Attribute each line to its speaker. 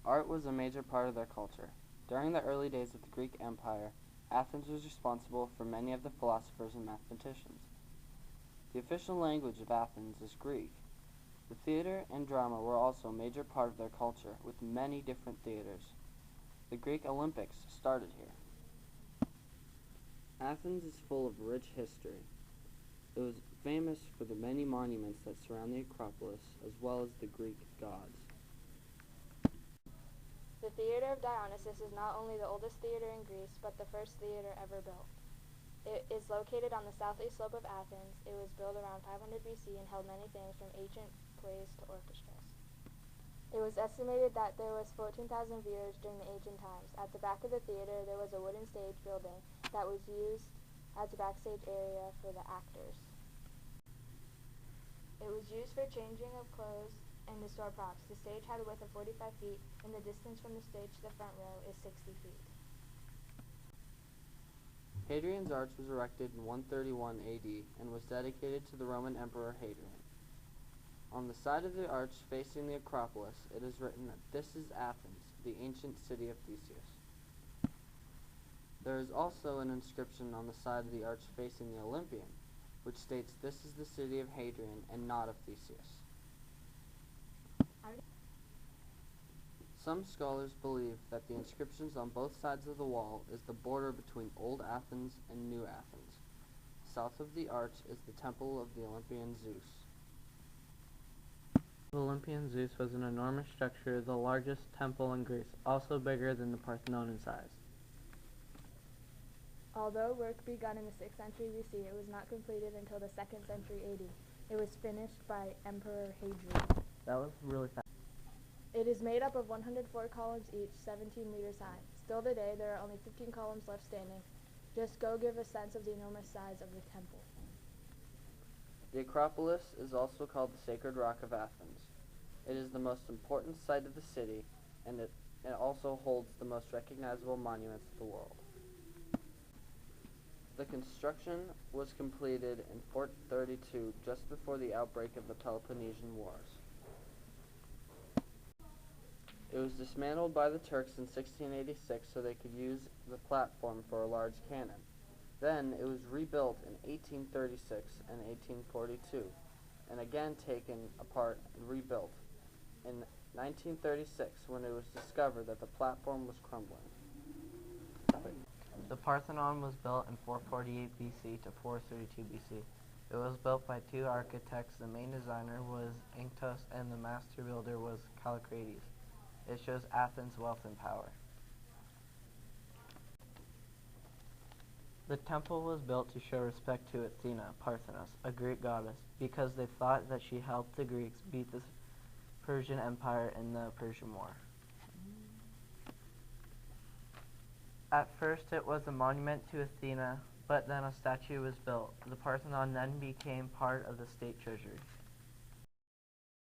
Speaker 1: Art was a major part of their culture. During the early days of the Greek Empire, Athens was responsible for many of the philosophers and mathematicians. The official language of Athens is Greek. The theater and drama were also a major part of their culture, with many different theaters. The Greek Olympics started here. Athens is full of rich history. It was famous for the many monuments that surround the Acropolis, as well as the Greek gods.
Speaker 2: The Theater of Dionysus is not only the oldest theater in Greece, but the first theater ever built. It is located on the southeast slope of Athens. It was built around 500 BC and held many things from ancient plays to orchestras. It was estimated that there was 14,000 viewers during the ancient times. At the back of the theater, there was a wooden stage building that was used as a backstage area for the actors. It was used for changing of clothes and to store props. The stage had a width of 45 feet, and the distance from the stage to the front row is 60 feet.
Speaker 1: Hadrian's Arch was erected in 131 AD and was dedicated to the Roman Emperor Hadrian. On the side of the arch facing the Acropolis, it is written that this is Athens, the ancient city of Theseus. There is also an inscription on the side of the arch facing the Olympian, which states this is the city of Hadrian and not of Theseus. Some scholars believe that the inscriptions on both sides of the wall is the border between Old Athens and New Athens. South of the arch is the temple of the Olympian Zeus.
Speaker 3: The Olympian Zeus was an enormous structure, the largest temple in Greece, also bigger than the Parthenon in size.
Speaker 2: Although work begun in the 6th century BC, it was not completed until the 2nd century AD. It was finished by Emperor Hadrian.
Speaker 3: That was really fast.
Speaker 2: It is made up of 104 columns each, 17 meters high. Still today, there are only 15 columns left standing. Just go give a sense of the enormous size of the temple.
Speaker 1: The Acropolis is also called the Sacred Rock of Athens. It is the most important site of the city, and it also holds the most recognizable monuments of the world. The construction was completed in 432, just before the outbreak of the Peloponnesian Wars. It was dismantled by the Turks in 1686 so they could use the platform for a large cannon. Then it was rebuilt in 1836 and 1842, and again taken apart and rebuilt in 1936 when it was discovered that the platform was crumbling.
Speaker 3: The Parthenon was built in 448 BC to 432 BC. It was built by two architects. The main designer was Anctus and the master builder was Callicrates. It shows Athens' wealth and power. The temple was built to show respect to Athena, Parthenos, a Greek goddess, because they thought that she helped the Greeks beat the Persian Empire in the Persian War. At first it was a monument to Athena, but then a statue was built. The Parthenon then became part of the state treasury.